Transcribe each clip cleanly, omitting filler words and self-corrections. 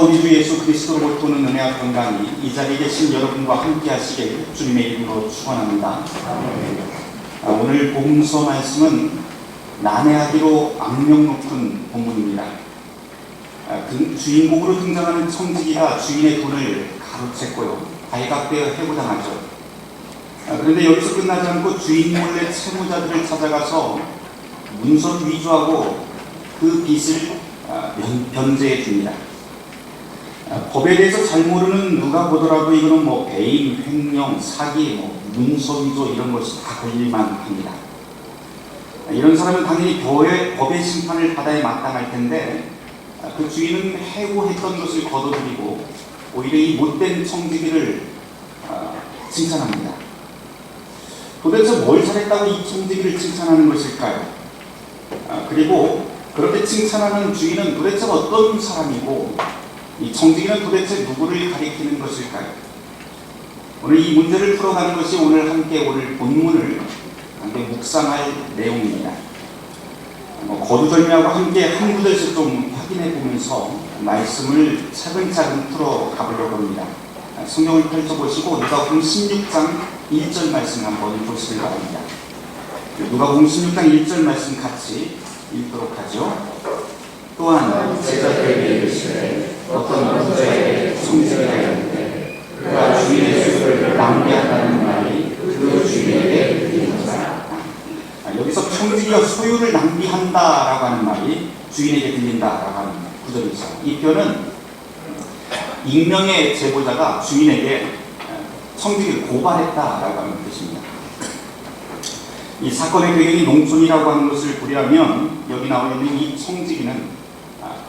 우리 주 예수 그리스도로 보는 은혜와 건강이 이 자리에 계신 여러분과 함께 하시길 주님의 이름으로 축원합니다. 오늘 복음서 말씀은 난해하기로 악명 높은 본문입니다. 주인공으로 등장하는 청지기가 주인의 돈을 가로챘고요, 발각되어 해고당하죠. 그런데 여기서 끝나지 않고 주인 몰래 채무자들을 찾아가서 문서 위조하고 그 빚을 변제해 줍니다. 법에 대해서 잘 모르는 누가 보더라도 이거는 배임, 횡령, 사기, 문서 위조 이런 것이 다 걸릴만 합니다. 이런 사람은 당연히 법의 심판을 받아야 마땅할 텐데 그 주인은 해고했던 것을 거둬들이고 오히려 이 못된 청지기를 칭찬합니다. 도대체 뭘 잘했다고 이 청지기를 칭찬하는 것일까요? 그리고 그렇게 칭찬하는 주인은 도대체 어떤 사람이고 이 청지기는 도대체 누구를 가리키는 것일까요? 오늘 이 문제를 풀어가는 것이 오늘 함께 오늘 본문을 함께 묵상할 내용입니다. 거두절미하고 함께 한 구절씩 좀 확인해 보면서 말씀을 차근차근 풀어 가보려고 합니다. 성경을 펼쳐보시고 누가복음 16장 1절 말씀 한번 보시길 바랍니다. 누가복음 16장 1절 말씀 같이 읽도록 하죠. 또한 제자들에게 이르시되 어떤 부자에게 청지기가 있는데 그가 주인의 소유를 낭비한다는 말이 그 주인에게 들린다. 여기서 청지기가 소유를 낭비한다라고 하는 말이 주인에게 들린다라고 하는 구절이죠. 이 표현은 익명의 제보자가 주인에게 청지기를 고발했다라고 하는 뜻입니다. 이 사건의 배경이 농촌이라고 하는 것을 고려하면 여기 나와 있는 이 청지기는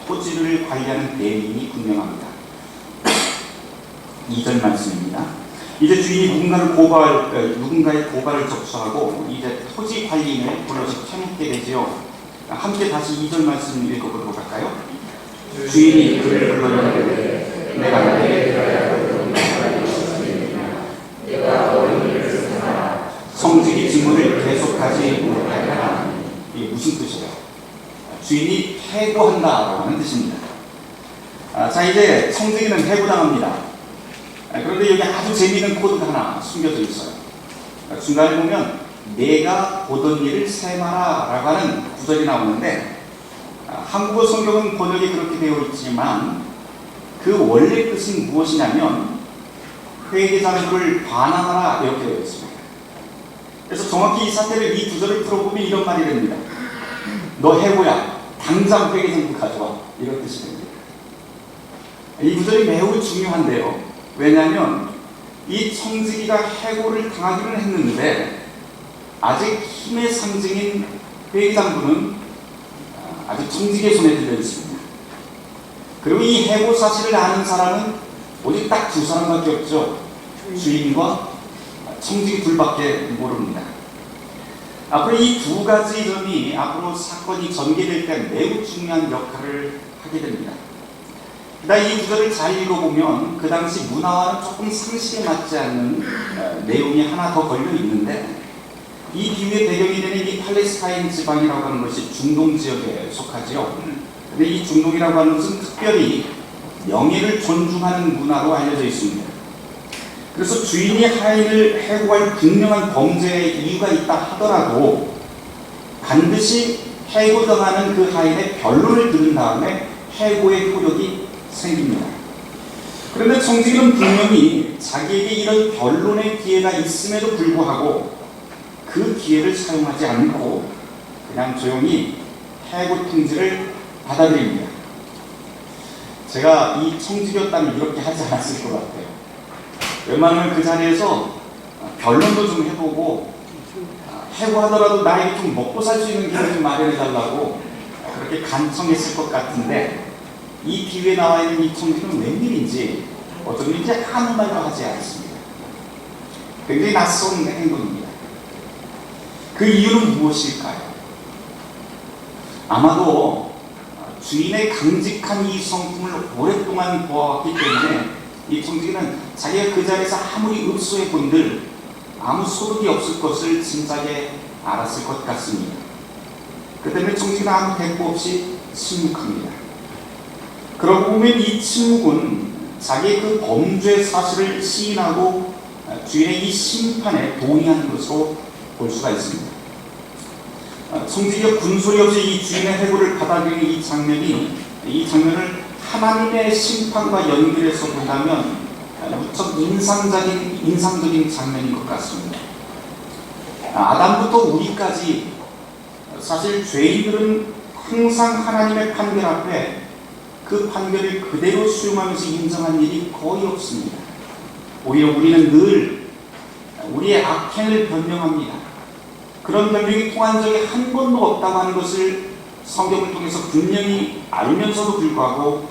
토지를 관리하는 대리인이 분명합니다. 2절 말씀입니다. 이제 주인이 누군가의 고발을 접수하고 이제 토지 관리인을 불러서 캐묻게 되지요. 함께 다시 2절 말씀 읽어보도록 할까요? 주인이 그를 불러내되 내가 내게 들어야 할 내가 어린 일을 삼아 청지기 직무를 계속하지 못하리라. 이게 무슨 뜻이에요? 주인이 해고한다라고 하는 뜻입니다. 자, 이제 청지기는 해고당합니다. 그런데 여기 아주 재미있는 코드가 하나 숨겨져 있어요. 중간에 보면 내가 보던 일을 세마라 라고 하는 구절이 나오는데 한국어 성경은 번역이 그렇게 되어 있지만 그 원래 뜻은 무엇이냐면 회개자는 그를 반항하라 이렇게 되어 있습니다. 그래서 정확히 이 사태를 이 구절을 풀어보면 이런 말이 됩니다. 너 해고야. 당장 회계장부 가져와. 이런 뜻이 됩니다. 이 구절이 매우 중요한데요. 왜냐하면 이 청지기가 해고를 당하기는 했는데 아직 힘의 상징인 회계장부는 아직 청지기의 손에 들려 있습니다. 그리고 이 해고 사실을 아는 사람은 오직 딱 두 사람밖에 없죠. 주인과 청지기 둘밖에 모릅니다. 앞으로 이 두 가지 점이 앞으로 사건이 전개될 때 매우 중요한 역할을 하게 됩니다. 그다음 이 구절을 잘 읽어보면 그 당시 문화와는 조금 상식에 맞지 않는 내용이 하나 더 걸려 있는데 이 비유의 배경이 되는 이 팔레스타인 지방이라고 하는 것이 중동 지역에 속하지요. 근데 이 중동이라고 하는 것은 특별히 명예를 존중하는 문화로 알려져 있습니다. 그래서 주인이 하인을 해고할 분명한 범죄의 이유가 있다 하더라도 반드시 해고당하는 그 하인의 변론을 들은 다음에 해고의 효력이 생깁니다. 그런데 청지기는 분명히 자기에게 이런 변론의 기회가 있음에도 불구하고 그 기회를 사용하지 않고 그냥 조용히 해고 통지를 받아들입니다. 제가 이 청지기였다면 이렇게 하지 않았을 것 같아요. 웬만하면 그 자리에서 변론도 좀 해보고 해고하더라도 나에게 좀 먹고 살 수 있는 길을 좀 마련해달라고 그렇게 간청했을 것 같은데 이 기회에 나와 있는 이 청지기는 웬일인지 어떤 일인지 아무 말도 하지 않습니다. 굉장히 낯선 행동입니다. 그 이유는 무엇일까요? 아마도 주인의 강직한 이 성품을 오랫동안 보아왔기 때문에 이 청지기는 자기가 그 자리에서 아무리 읍소해 본들 아무 소득이 없을 것을 진작에 알았을 것 같습니다. 그 때문에 청지기는 아무 대꾸 없이 침묵합니다. 그러고 보면 이 침묵은 자기의 그 범죄 사실을 시인하고 주인의 이 심판에 동의하는 것으로 볼 수가 있습니다. 성직이 군소리 없이 이 주인의 해고를 받아들이는 이 장면을 하나님의 심판과 연결해서 본다면 무척 인상적인 장면인 것 같습니다. 아담부터 우리까지 사실 죄인들은 항상 하나님의 판결 앞에 그 판결을 그대로 수용하면서 인정한 일이 거의 없습니다. 오히려 우리는 늘 우리의 악행을 변명합니다. 그런 변명이 통한 적이 한 번도 없다고 하는 것을 성경을 통해서 분명히 알면서도 불구하고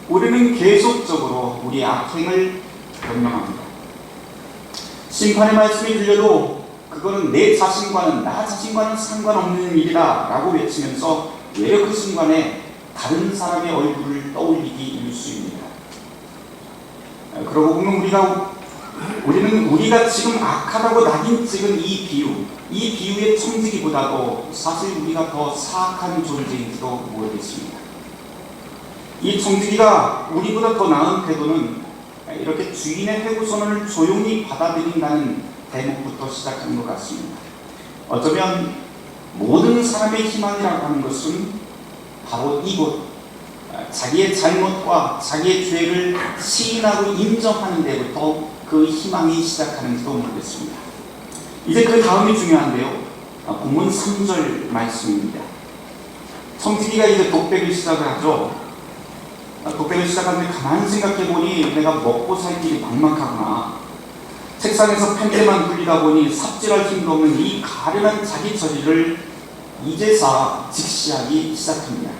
우리는 계속적으로 우리의 악행을 변명합니다. 심판의 말씀이 들려도 그거는 나 자신과는 상관없는 일이다 라고 외치면서 외려 그 순간에 다른 사람의 얼굴을 떠올리기 일쑤입니다. 그러고 보면 우리가 지금 악하다고 낙인 찍은 이 비유의 청지기보다도 사실 우리가 더 사악한 존재인지도 모르겠습니다. 이 청지기가 우리보다 더 나은 태도는 이렇게 주인의 해고 선언을 조용히 받아들인다는 대목부터 시작하는 것 같습니다. 어쩌면 모든 사람의 희망이라고 하는 것은 바로 이곳, 자기의 잘못과 자기의 죄를 시인하고 인정하는 데부터 그 희망이 시작하는지도 모르겠습니다. 이제 그 다음이 중요한데요. 본문 3절 말씀입니다. 청지기가 이제 독백을 시작을 하죠. 독백을 시작하는데 가만히 생각해보니 내가 먹고 살 길이 막막하구나. 책상에서 펜대만 굴리다 보니 삽질할 힘도 없는 이 가련한 자기 처지를 이제사 직시하기 시작합니다.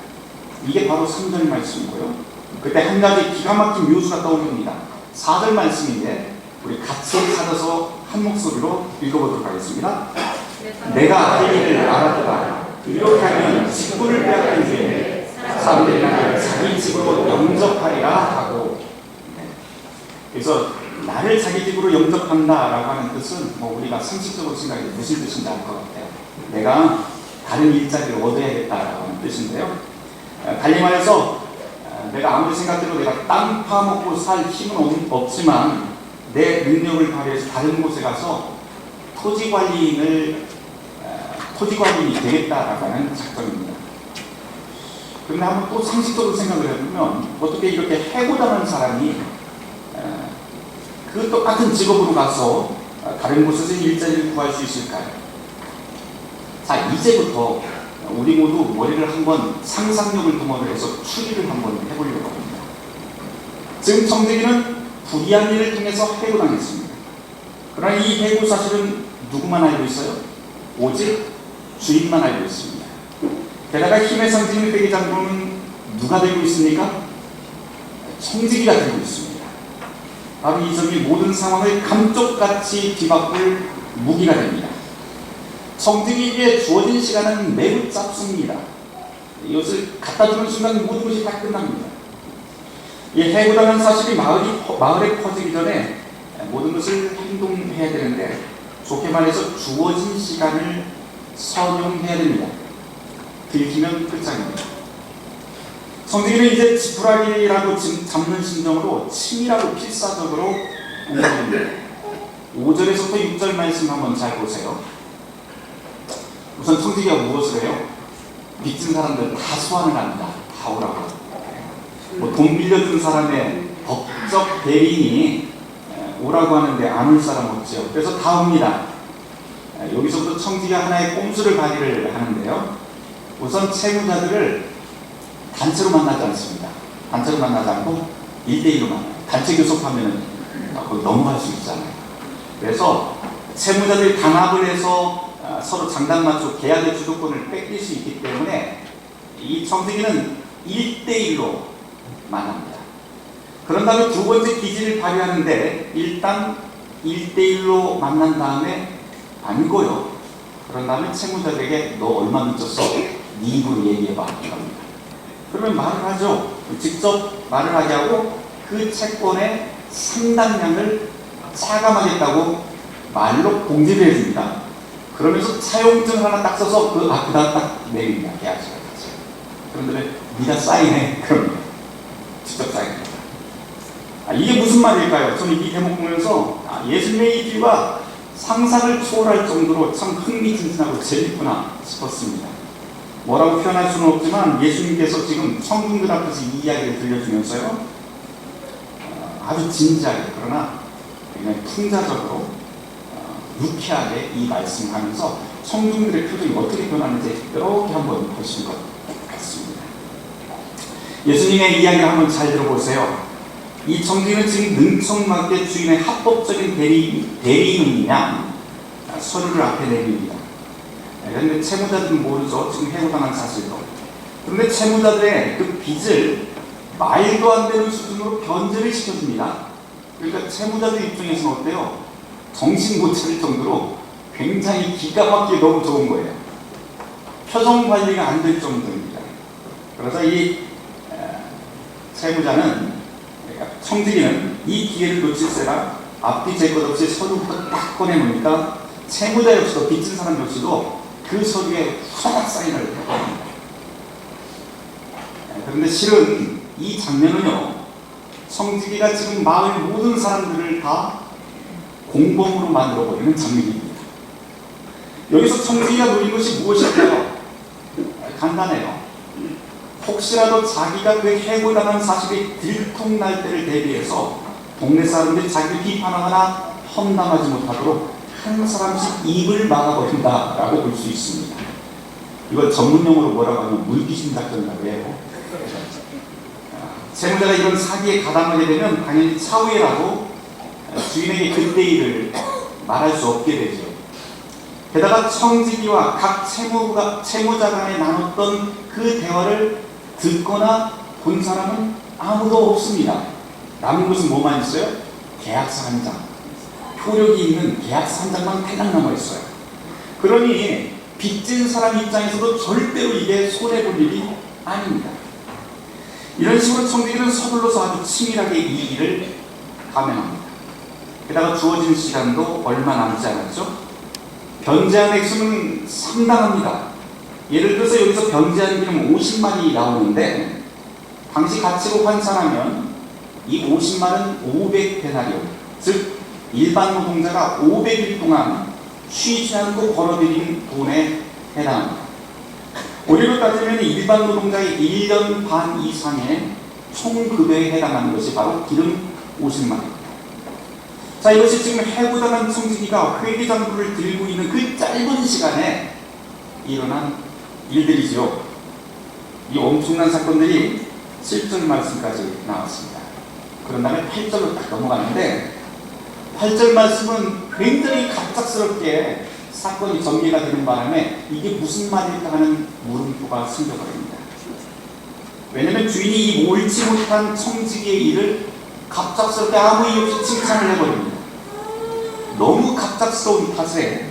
이게 바로 3절 말씀이고요. 그때 한 가지 기가 막힌 묘수가 떠오릅니다. 4절 말씀인데 우리 같이 찾아서 한 목소리로 읽어보도록 하겠습니다. 내가 할 일을 알았다. 이렇게 하면 직분을 빼앗긴 뒤에 사람들이 나를 자기 집으로 영접하리라 하고, 그래서 나를 자기 집으로 영접한다라고 하는 뜻은 우리가 상식적으로 생각해 무슨 뜻인지 알 것 같아요. 내가 다른 일자리를 얻어야겠다라고 하는 뜻인데요. 달리 말해서 내가 아무리 생각해도 내가 땅 파먹고 살 힘은 없지만 내 능력을 발휘해서 다른 곳에 가서 토지관리인이 되겠다라고 하는 작정입니다. 그런데 한번 또 상식적으로 생각을 해보면 어떻게 이렇게 해고당한 사람이 그 똑같은 직업으로 가서 다른 곳에서 일자리를 구할 수 있을까요? 자, 이제부터 우리 모두 머리를 한번 상상력을 동원을 해서 추리를 한번 해보려고 합니다. 지금 청지기는 불의한 일을 통해서 해고당했습니다. 그러나 이 해고 사실은 누구만 알고 있어요? 오직 주인만 알고 있습니다. 게다가 힘의 상징인 빼기장구는 누가 들고 있습니까? 청지기가 들고 있습니다. 바로 이 점이 모든 상황을 감쪽같이 뒤바꿀 무기가 됩니다. 청지기에게 주어진 시간은 매우 짧습니다. 이것을 갖다 주는 순간 모든 것이 다 끝납니다. 이 해고당한 사실이 마을에 퍼지기 전에 모든 것을 행동해야 되는데, 좋게 말해서 주어진 시간을 선용해야 됩니다. 들키면 끝장입니다. 청지기는 이제 지푸라기라도 잡는 심정으로 치밀하고 필사적으로 움직입니다. 5절에서부터 6절 말씀 한번 잘 보세요. 우선 청지기가 무엇을 해요? 빚진 사람들 다 소환을 합니다. 다 오라고. 돈 빌려준 사람의 법적 대리인이 오라고 하는데 안 올 사람 없죠. 그래서 다 옵니다. 여기서부터 청지기가 하나의 꼼수를 발휘를 하는데요. 우선 채무자들을 단체로 만나지 않습니다. 단체로 만나지 않고 1대1로 만나요. 단체 교섭하면 넘어갈 수 있잖아요. 그래서 채무자들이 단합을 해서 서로 장단 맞추고 계약의 주도권을 뺏길 수 있기 때문에 이 청지기는 1대1로 만납니다. 그런 다음에 두 번째 기지를 발휘하는데, 일단 1대1로 만난 다음에 안고요. 그런 다음에 채무자들에게 너 얼마 늦었어? 네 입으로 얘기해봐. 그러면 말을 하죠. 직접 말을 하게 하고 그 채권의 상당량을 차감하겠다고 말로 공지를 해줍니다. 그러면서 차용증 하나 딱 써서 그 다음 딱 내립니다. 계약서를. 그런데 네가 사인해. 그럽니다. 직접 사용합니다. 이게 무슨 말일까요? 저는 이 대목 보면서 예수님의 이 비유가 상상을 초월할 정도로 참 흥미진진하고 재밌구나 싶었습니다. 뭐라고 표현할 수는 없지만 예수님께서 지금 청중들 앞에서 이 이야기를 들려주면서요, 아주 진지하게 그러나 굉장히 풍자적으로 유쾌하게 이 말씀을 하면서 청중들의 표정이 어떻게 변하는지 이렇게 한번 보시는 것 같습니다. 예수님의 이야기를 한번 잘 들어보세요. 이 청중은 지금 능청맞게 주인의 합법적인 대리인이냐 서류를 앞에 내립니다. 그런데 채무자들은 모르죠. 지금 해고당한 사실도. 그런데 채무자들의 그 빚을 말도 안 되는 수준으로 변제를 시켜줍니다. 그러니까 채무자들 입장에서는 어때요? 정신 못 차릴 정도로 굉장히 기가 막히게 너무 좋은 거예요. 표정 관리가 안 될 정도입니다. 그래서 이 채무자는, 그러니까 청지기는 이 기회를 놓칠세라 앞뒤 제 것 없이 서류부터 딱 꺼내놓으니까 채무자 역시도 빚진 사람 역시도 그 서류에 후다닥 사인을 해버립니다. 그런데 실은 이 장면은요, 청지기가 지금 마을 모든 사람들을 다 공범으로 만들어버리는 장면입니다. 여기서 청지기가 노린 것이 무엇일까요? 간단해요. 혹시라도 자기가 그 해고당한 사실이 들통날 때를 대비해서 동네 사람들이 자기를 비판하거나 험담하지 못하도록 한 사람씩 입을 막아버린다라고 볼 수 있습니다. 이걸 전문용어로 뭐라고 하면 물귀신 작전이라고 해요. 채무자가 이런 사기에 가담하게 되면 당연히 차후에라도 주인에게 그때 일을 말할 수 없게 되죠. 게다가 청지기와 각 채무자 간에 나눴던 그 대화를 듣거나 본 사람은 아무도 없습니다. 남은 것은 뭐만 있어요? 계약서 한 장. 효력이 있는 계약서 한 장만 탈락 남아 있어요. 그러니 빚진 사람 입장에서도 절대로 이게 손해볼 일이 아닙니다. 이런 식으로 청지기는 서둘러서 아주 치밀하게 이 일을 감행합니다. 게다가 주어진 시간도 얼마 남지 않았죠. 변제한 액수는 상당합니다. 예를 들어서 여기서 변제한 기름 50만이 나오는데 당시 가치로 환산하면 이 50만은 500데나리온, 즉 일반 노동자가 500일 동안 쉬지 않고 벌어들인 돈에 해당합니다. 우리로 따지면 일반 노동자의 1년 반 이상의 총급여에 해당하는 것이 바로 기름 50만입니다. 자, 이것이 지금 해고당한 청지기가 회계장부를 들고 있는 그 짧은 시간에 일어난 일들이죠. 이 엄청난 사건들이 7절 말씀까지 나왔습니다. 그런 다음에 8절로 딱 넘어가는데 8절 말씀은 굉장히 갑작스럽게 사건이 전개가 되는 바람에 이게 무슨 말일까 하는 물음표가 생겨버립니다. 왜냐하면 주인이 이 옳지 못한 청지기의 일을 갑작스럽게 아무 이유 없이 칭찬을 해버립니다. 너무 갑작스러운 탓에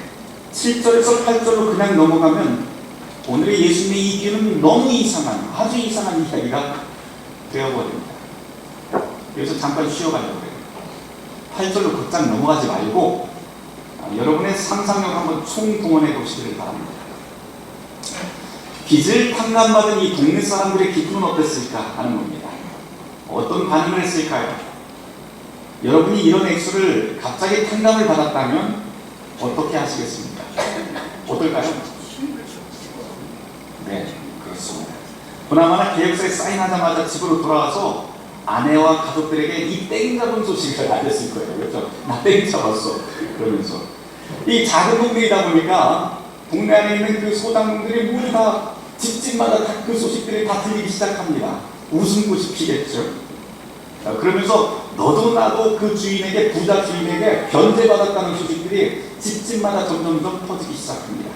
7절에서 8절로 그냥 넘어가면 오늘의 예수님의 이 비유는 너무 이상한, 아주 이상한 이야기가 되어버립니다. 여기서 잠깐 쉬어가려고 해요. 8절로 곧장 넘어가지 말고 여러분의 상상력을 한번 총동원해 보시기를 바랍니다. 빚을 탕감받은 이 동네 사람들의 기분은 어땠을까 하는 겁니다. 어떤 반응을 했을까요? 여러분이 이런 액수를 갑자기 탕감을 받았다면 어떻게 하시겠습니까? 어떨까요? 네, 그렇습니다. 보나마나 계약서에 사인하자마자 집으로 돌아와서 아내와 가족들에게 이 땡 잡은 소식을 알렸을 거예요. 그렇죠? 나 땡 잡았어. 그러면서 이 작은 동네이다 보니까 동네 안에 있는 그 소장농들이 모두 다 집집마다 다 그 소식들이 다 들리기 시작합니다. 웃음꽃이 피겠죠. 그러면서 너도 나도 그 주인에게, 부자 주인에게 변제받았다는 소식들이 집집마다 점점점 퍼지기 시작합니다.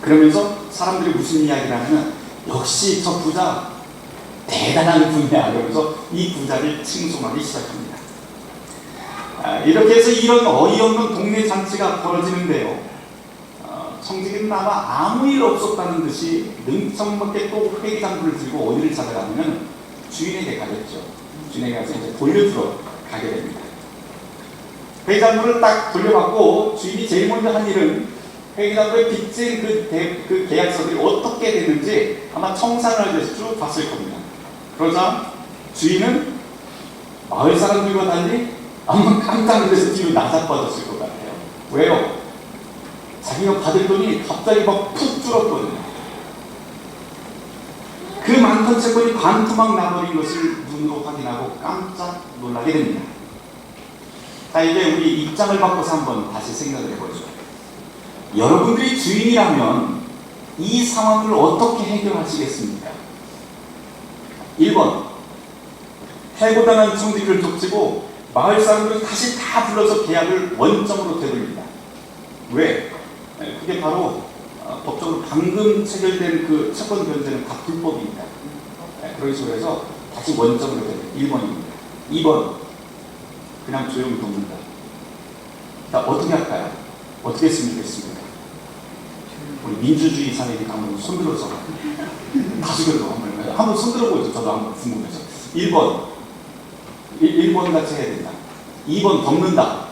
그러면서 사람들이 무슨 이야기를 하냐면 역시 저 부자 대단한 분이야. 그러면서 이 부자를 칭송하기 시작합니다. 이렇게 해서 이런 어이없는 동네 잔치가 벌어지는데요. 청지기는 아마 아무 일 없었다는 듯이 능청맞게 또 회계장부를 들고 어디를 찾아가면 주인에게 가겠죠. 주인에게 가서 이제 돌려주러 가게 됩니다. 회계장부를 딱 돌려받고 주인이 제일 먼저 한 일은 회계장부에 빚진 그 계약서들이 어떻게 됐는지 아마 청산을 하듯이 쭉 봤을 겁니다. 그러자 주인은 마을 사람들과 달리 아마 깜짝 놀라서 뒤로 나자빠졌을 것 같아요. 왜요? 자기가 받을 돈이 갑자기 막 푹 줄었거든요. 그 많던 채권이 반토막 나버린 것을 눈으로 확인하고 깜짝 놀라게 됩니다. 자, 이제 우리 입장을 바꿔서 한번 다시 생각을 해보죠. 여러분들이 주인이라면 이 상황을 어떻게 해결하시겠습니까? 1번, 해고당한 청지기를 족치고 마을 사람들을 다시 다 불러서 계약을 원점으로 되돌립니다. 왜? 그게 바로 법적으로 방금 체결된 그 채권 변제는 다 불법입니다. 그런 식으로 해서 다시 원점으로 되돌립니다. 1번입니다. 2번, 그냥 조용히 돕는다. 자, 어떻게 할까요? 어떻게 했으면 좋겠습니까? 우리 민주주의 사회니까 한번 손들어서 다수결로 한번 손들어 보여줘. 저도 한번 궁금해서. 1번 같이 해야 된다. 2번 덮는다.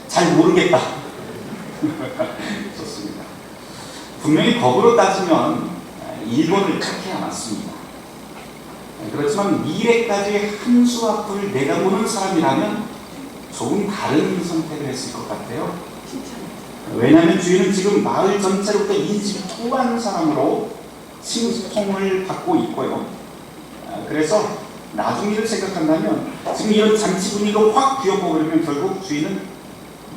잘 모르겠다. 좋습니다. 분명히 법으로 따지면 1번을 택해야 맞습니다. 그렇지만 미래까지 한 수 앞을 내다보는 사람이라면 조금 다른 선택을 했을 것 같아요. 왜냐하면 주인은 지금 마을 전체로부터 인식이 투한 사람으로 칭송을 받고 있고요. 그래서 나중 일을 생각한다면 지금 이런 잔치 분위기가 확 뒤엎어버리면 결국 주인은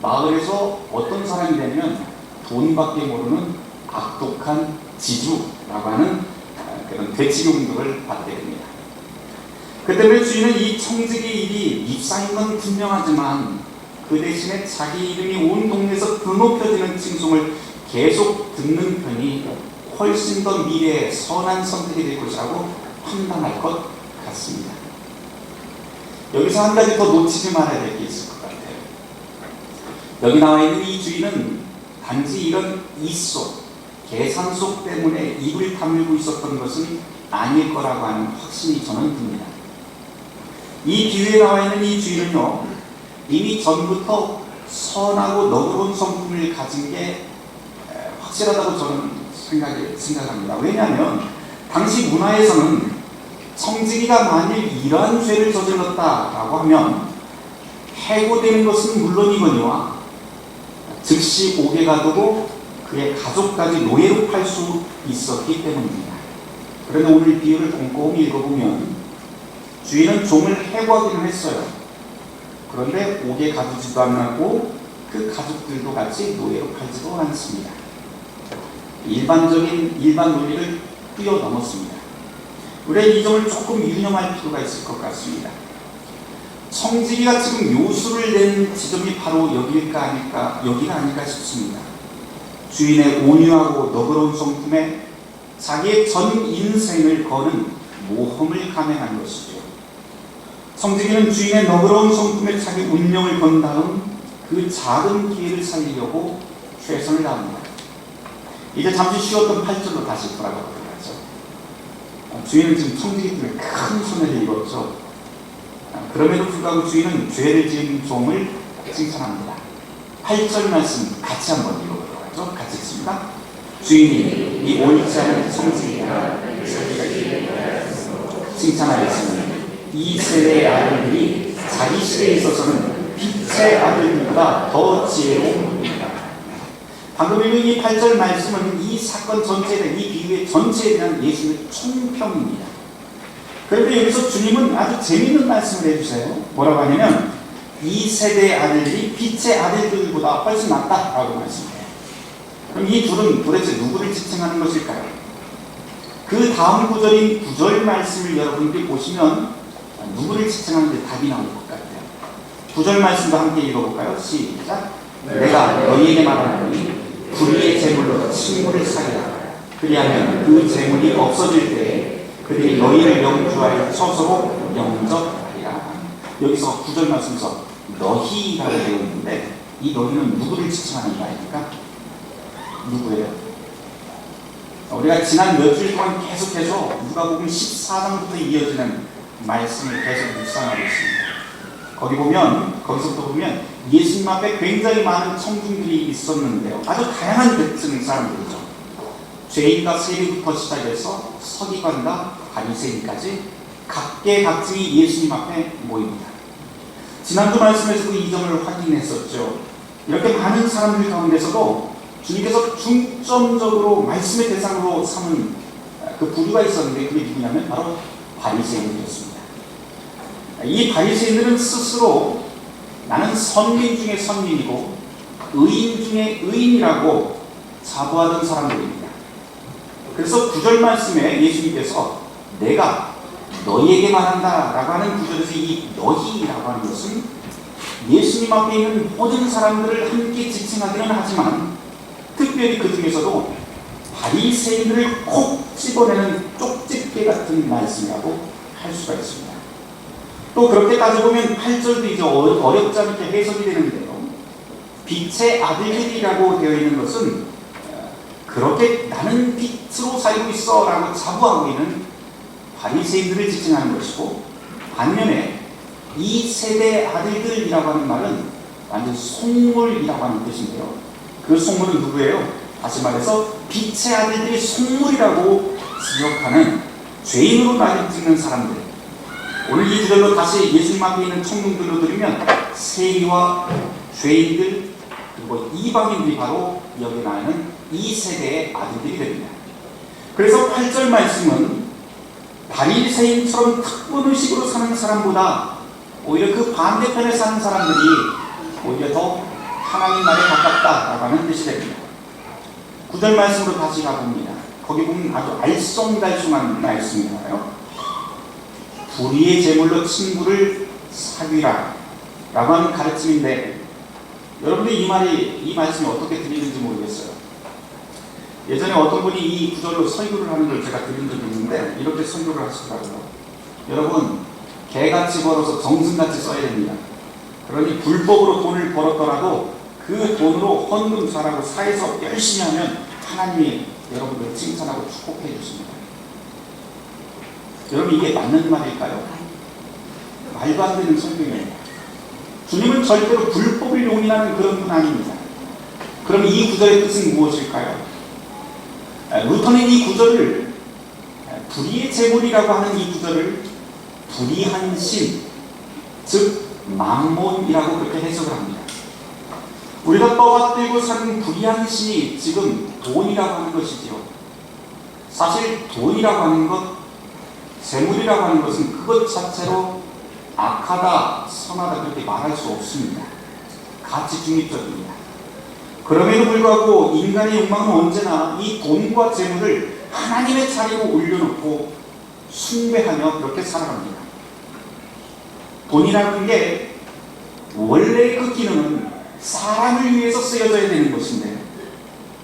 마을에서 어떤 사람이 되면 돈밖에 모르는 악독한 지주라고 하는 그런 되치기 공격을 받게 됩니다. 그 때문에 주인은 이 청지기 일이 밉상인 건 분명하지만 그 대신에 자기 이름이 온 동네에서 드높여지는 칭송을 계속 듣는 편이 훨씬 더 미래에 선한 선택이 될 것이라고 판단할 것 같습니다. 여기서 한 가지 더 놓치지 말아야 될 게 있을 것 같아요. 여기 나와 있는 이 주인은 단지 이런 이속, 계산속 때문에 입을 다물고 있었던 것은 아닐 거라고 하는 확신이 저는 듭니다. 이 비유에 나와 있는 이 주인은요, 이미 전부터 선하고 너그러운 성품을 가진 게 확실하다고 저는 생각합니다. 왜냐하면 당시 문화에서는 청지기가 만일 이러한 죄를 저질렀다라고 하면 해고되는 것은 물론이거니와 즉시 옥에 가두고 그의 가족까지 노예로 팔 수 있었기 때문입니다. 그런데 오늘 비유를 꼼꼼히 읽어보면 주인은 종을 해고하기는 했어요. 그런데 옥에 가두지도 않았고 그 가족들도 같이 노예로 팔지도 않습니다. 일반 논리를 뛰어넘었습니다. 우리가 이 점을 조금 유념할 필요가 있을 것 같습니다. 청지기가 지금 요수를 낸 지점이 바로 여기가 아닐까 싶습니다. 주인의 온유하고 너그러운 성품에 자기의 전 인생을 거는 모험을 감행한 것이죠. 청지기는 주인의 너그러운 성품에 자기 운명을 건 다음 그 작은 기회를 살리려고 최선을 다합니다. 이제 잠시 쉬었던 8절로 다시 돌아가도록 하죠. 주인은 지금 청지기 때문에 큰 손해를 입었죠. 그럼에도 불구하고 주인은 죄를 지은 종을 칭찬합니다. 8절 말씀 같이 한번 읽어보도록 하죠. 같이 읽습니다. 주인이 이 옳지 않은 청지기가 칭찬하였으니 이 세대의 아들들이 자기 시대에 있어서는 빛의 아들들보다 더 지혜로운입니다. 방금 읽은 이 8절 말씀은 이 사건 전체에 대한, 이 비유의 전체에 대한 예수님의 총평입니다. 그런데 여기서 주님은 아주 재미있는 말씀을 해주세요. 뭐라고 하냐면 이 세대의 아들들이 빛의 아들들보다 훨씬 낫다라고 말씀해요. 그럼 이 둘은 도대체 누구를 지칭하는 것일까요? 그 다음 구절인 9절 말씀을 여러분들이 보시면 누구를 지칭하는데 답이 나올 것 같아요. 9절 말씀도 함께 읽어볼까요? 시작. 내가 너희에게 말하노니 불의의 제물로 친구를 사귀라. 그리하면 그 제물이 없어질 때에 그들이 너희를 영주하여 스스로 영접하리라. 여기서 9절 말씀에서 너희라고 되어 있는데 이 너희는 누구를 지칭하는 말입니까? 누구예요? 우리가 지난 몇 주일 동안 계속해서 누가복음 14장부터 이어지는 말씀을 계속 묵상하고 있습니다. 거기서부터 보면 예수님 앞에 굉장히 많은 청중들이 있었는데요. 아주 다양한 계층 사람들이죠. 죄인과 세리부터 시작해서 서기관과 바리새인까지 각계각층이 예수님 앞에 모입니다. 지난주 말씀에서 그 이점을 확인했었죠. 이렇게 많은 사람들 가운데서도 주님께서 중점적으로 말씀의 대상으로 삼은 그 부류가 있었는데 그게 누구냐면 바로 바리새인들이었습니다. 이 바리새인들은 스스로 나는 선민 중에 선민이고 의인 중에 의인이라고 자부하던 사람들입니다. 그래서 9절 말씀에 예수님께서 내가 너희에게 말한다 라고 하는 구절에서 이 너희라고 하는 것은 예수님 앞에 있는 모든 사람들을 함께 지칭하기는 하지만 특별히 그 중에서도 바리새인들을 콕 집어내는 쪽집게 같은 말씀이라고 할 수가 있습니다. 또 그렇게 따져보면 8절도 이제 어렵지 않게 해석이 되는데요. 빛의 아들들이라고 되어 있는 것은 그렇게 나는 빛으로 살고 있어 라고 자부하고 있는 바리새인들을 지칭하는 것이고, 반면에 이 세대의 아들들이라고 하는 말은 완전 속물이라고 하는 뜻인데요. 그 속물은 누구예요? 다시 말해서 빛의 아들들이 속물이라고 지적하는 죄인으로 나를 찍는 사람들. 오늘 이 구절로 다시 예수님 앞에 있는 청중들로 들으면 세리와 죄인들 그리고 이방인들이 바로 여기 나오는 이 세대의 아들들이 됩니다. 그래서 8절 말씀은 바리새인처럼 특권의식으로 사는 사람보다 오히려 그 반대편에 사는 사람들이 오히려 더 하나님 나라에 가깝다라고 하는 뜻이 됩니다. 9절 말씀으로 다시 가봅니다. 거기 보면 아주 알쏭달쏭한 말씀이잖아요. 불의의 제물로 친구를 사귀라 라고 하는 가르침인데, 여러분들 이 말씀이 어떻게 들리는지 모르겠어요. 예전에 어떤 분이 이 구절로 설교를 하는 걸 제가 들은 적이 있는데 이렇게 설교를 하시더라고요. 여러분, 개같이 벌어서 정승같이 써야 됩니다. 그러니 불법으로 돈을 벌었더라도 그 돈으로 헌금 잘하고 사회에서 열심히 하면 하나님이 여러분들을 칭찬하고 축복해 주십니다. 여러분, 이게 맞는 말일까요? 말도 안 되는 설교예요. 주님은 절대로 불법을 용인하는 그런 분 아닙니다. 그럼 이 구절의 뜻은 무엇일까요? 루터는 이 구절을, 불의의 제물이라고 하는 이 구절을 불의한 신, 즉 망몬이라고 그렇게 해석을 합니다. 우리가 떠받들고 사는 불의한 신이 지금 돈이라고 하는 것이지요. 사실 돈이라고 하는 것, 재물이라고 하는 것은 그것 자체로 악하다, 선하다 그렇게 말할 수 없습니다. 가치 중립적입니다. 그럼에도 불구하고 인간의 욕망은 언제나 이 돈과 재물을 하나님의 자리로 올려놓고 숭배하며 그렇게 살아갑니다. 돈이라는 게 원래 그 기능은 사람을 위해서 쓰여져야 되는 것인데,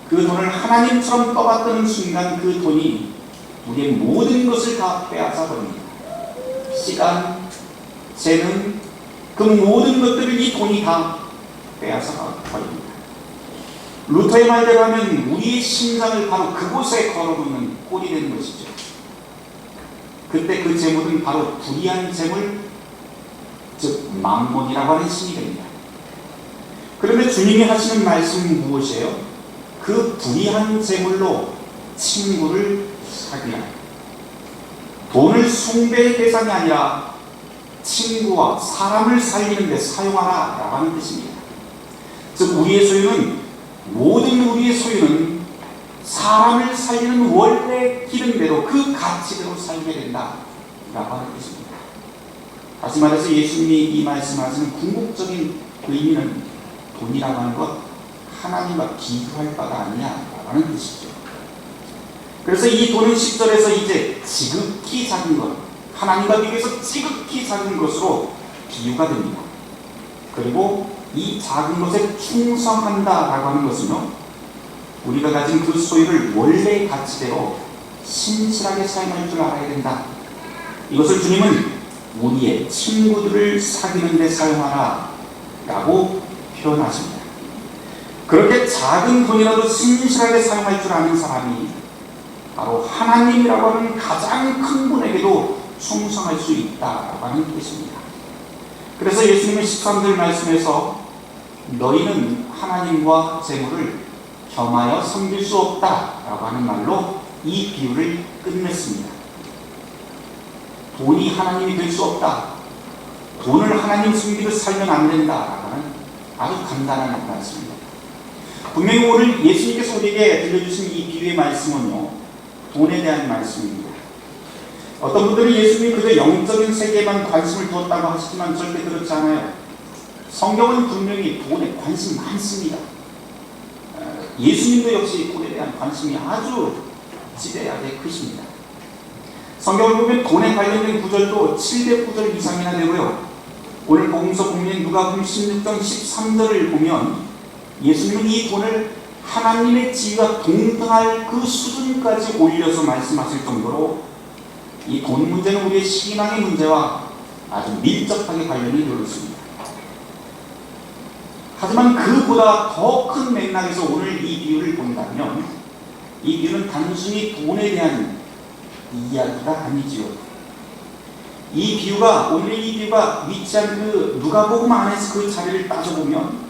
그 돈을 하나님처럼 떠받드는 순간 그 돈이 우리의 모든 것을 다 빼앗아 버립니다. 시간, 재능, 그 모든 것들을 이 돈이 다 빼앗아 버립니다. 루터의 말대로 하면 우리의 심장을 바로 그곳에 걸어놓는 꼴이 되는 것이죠. 그때 그 재물은 바로 불의한 재물, 즉 망몬이라고 하는 신이 됩니다. 그런데 주님이 하시는 말씀은 무엇이에요? 그 불의한 재물로 친구를 사귀라. 돈을 숭배의 대상이 아니라 친구와 사람을 살리는 데 사용하라 라고 하는 뜻입니다. 즉 모든 우리의 소유는 사람을 살리는 원래 기능대로 그 가치대로 살게 된다 라고 하는 뜻입니다. 다시 말해서 예수님이 이 말씀하시는 궁극적인 의미는 돈이라고 하는 것, 하나님과 비교할 바가 아니냐 라고 하는 뜻이죠. 그래서 이 돈은 10절에서 이제 지극히 작은 것, 하나님과 비교해서 지극히 작은 것으로 비유가 됩니다. 그리고 이 작은 것에 충성한다라고 하는 것은요, 우리가 가진 그 소유를 원래의 가치대로 신실하게 사용할 줄 알아야 된다. 이것을 주님은 우리의 친구들을 사귀는 데 사용하라 라고 표현하십니다. 그렇게 작은 돈이라도 신실하게 사용할 줄 아는 사람이 바로 하나님이라고 하는 가장 큰 분에게도 충성할 수 있다라고 하는 뜻입니다. 그래서 예수님은 13절 말씀에서 너희는 하나님과 재물을 겸하여 섬길 수 없다라고 하는 말로 이 비유를 끝냈습니다. 돈이 하나님이 될 수 없다. 돈을 하나님 숨기듯 살면 안 된다라는 아주 간단한 말씀입니다. 분명히 오늘 예수님께서 우리에게 들려주신 이 비유의 말씀은요, 돈에 대한 말씀입니다. 어떤 분들은 예수님이 그저 영적인 세계에만 관심을 두었다고 하시지만 절대 그렇지 않아요. 성경은 분명히 돈에 관심이 많습니다. 예수님도 역시 돈에 대한 관심이 아주 지대하게 크십니다. 성경을 보면 돈에 관련된 구절도 700구절 이상이나 되고요. 오늘 복음서 보면 누가복음 16장 13절을 보면 예수님은 이 돈을 하나님의 지위와 동등할 그 수준까지 올려서 말씀하실 정도로 이 돈 문제는 우리의 신앙의 문제와 아주 밀접하게 관련이 되어 있습니다. 하지만 그보다 더 큰 맥락에서 오늘 이 비유를 본다면 이 비유는 단순히 돈에 대한 이야기가 아니지요. 이 비유가, 오늘의 이 비유가 위치한 그 누가복음 안에서 그 자리를 따져보면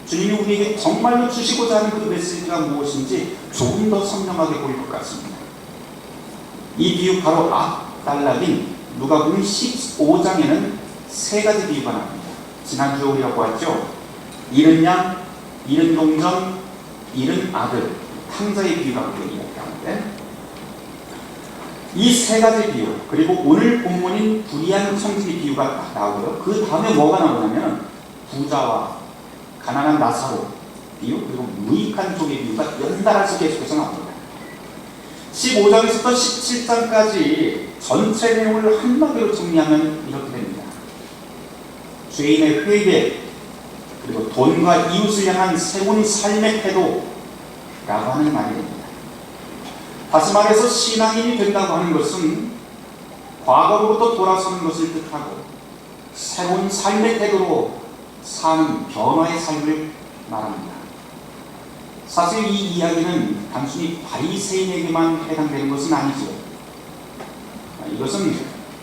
주님이 우리에게 정말로 주시고자 하는 그 메시지가 무엇인지 조금 더 선명하게 보일 것 같습니다. 이 비유 바로 앞 단락인 누가복음 15장에는 세 가지 비유가 나옵니다. 지난주에 우리가 보았죠. 잃은 양, 잃은 동전, 잃은 아들, 탕자의 비유라고 이야기하는데 이 세 가지 비유, 그리고 오늘 본문인 불의한 청지기 비유가 딱 나오고요. 그 다음에 뭐가 나오냐면 부자와 가난한 나사로 비유, 그리고 무익한 종의 비유가 연달아서 계속해서 나옵니다. 15장에서부터 17장까지 전체 내용을 한마디로 정리하면 이렇게 됩니다. 죄인의 회개, 그리고 돈과 이웃을 향한 새로운 삶의 태도라고 하는 말이 됩니다. 다시 말해서 신앙인이 된다고 하는 것은 과거로부터 돌아서는 것을 뜻하고 새로운 삶의 태도로 사는 변화의 삶을 말합니다. 사실 이 이야기는 단순히 바리새인에게만 해당되는 것은 아니죠. 이것은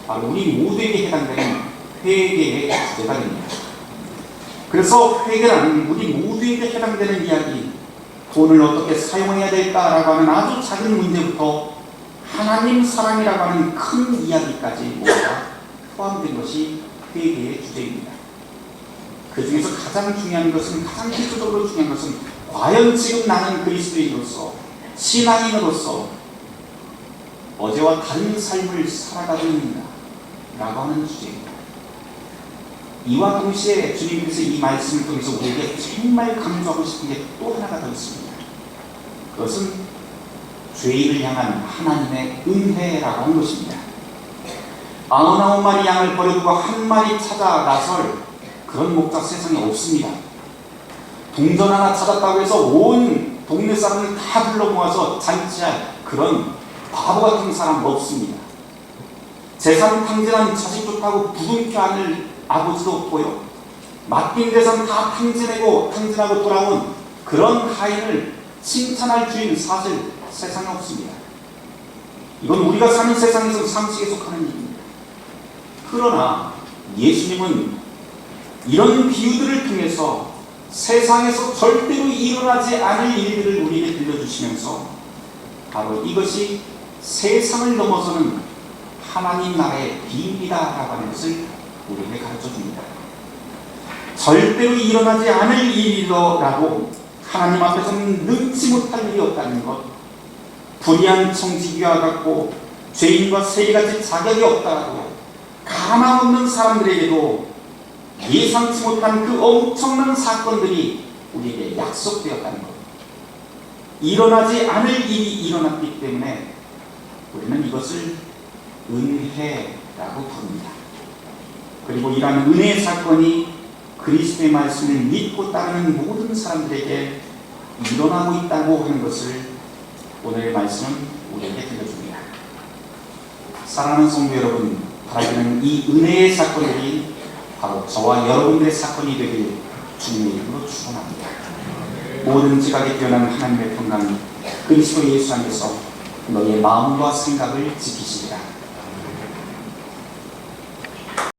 바로 우리 모두에게 해당되는 회개의 주제가 됩니다. 그래서 회개란 우리 모두에게 해당되는 이야기, 돈을 어떻게 사용해야 될까라고 하는 아주 작은 문제부터 하나님 사랑이라고 하는 큰 이야기까지 모두가 포함된 것이 회개의 주제입니다. 그 중에서 가장 중요한 것은, 가장 기초적으로 중요한 것은 과연 지금 나는 그리스도인으로서, 신앙인으로서 어제와 다른 삶을 살아가고 있는가 라고 하는 주제입니다. 이와 동시에 주님께서 이 말씀을 통해서 우리에게 정말 강조하고 싶은 게 또 하나가 더 있습니다. 그것은 죄인을 향한 하나님의 은혜라고 하는 것입니다. 99마리 양을 버려두고 한 마리 찾아 나설 그런 목자 세상에 없습니다. 동전 하나 찾았다고 해서 온 동네 사람을 다 불러 모아서 잔치할 그런 바보 같은 사람 없습니다. 재산 탕진한 자식 좋다고 부둥켜 안을 아버지도 없고요. 맡긴 재산 다 탕진하고 돌아온 그런 하인을 칭찬할 주인 사실 세상에 없습니다. 이건 우리가 사는 세상에서 상식에 속하는 일입니다. 그러나 예수님은 이런 비유들을 통해서 세상에서 절대로 일어나지 않을 일들을 우리에게 들려주시면서 바로 이것이 세상을 넘어서는 하나님 나라의 비밀이다라고 하는 것을 우리에게 가르쳐줍니다. 절대로 일어나지 않을 일이더라도 하나님 앞에서는 능치 못할 일이 없다는 것, 불의한 청지기와 같고 죄인과 세리같이 자격이 없다라도 가망 없는 사람들에게도 예상치 못한 그 엄청난 사건들이 우리에게 약속되었다는 것, 일어나지 않을 일이 일어났기 때문에 우리는 이것을 은혜라고 부릅니다. 그리고 이러한 은혜의 사건이 그리스도의 말씀을 믿고 따르는 모든 사람들에게 일어나고 있다고 하는 것을 오늘의 말씀은 우리에게 들려줍니다. 사랑하는 성도 여러분, 바라기는 이 은혜의 사건들이 바로 저와 여러분들의 사건이 되길 주님의 이름으로 축원합니다. 모든 지각에 뛰어난 하나님의 평강 그리스도 예수 안에서 너희의 마음과 생각을 지키시리라.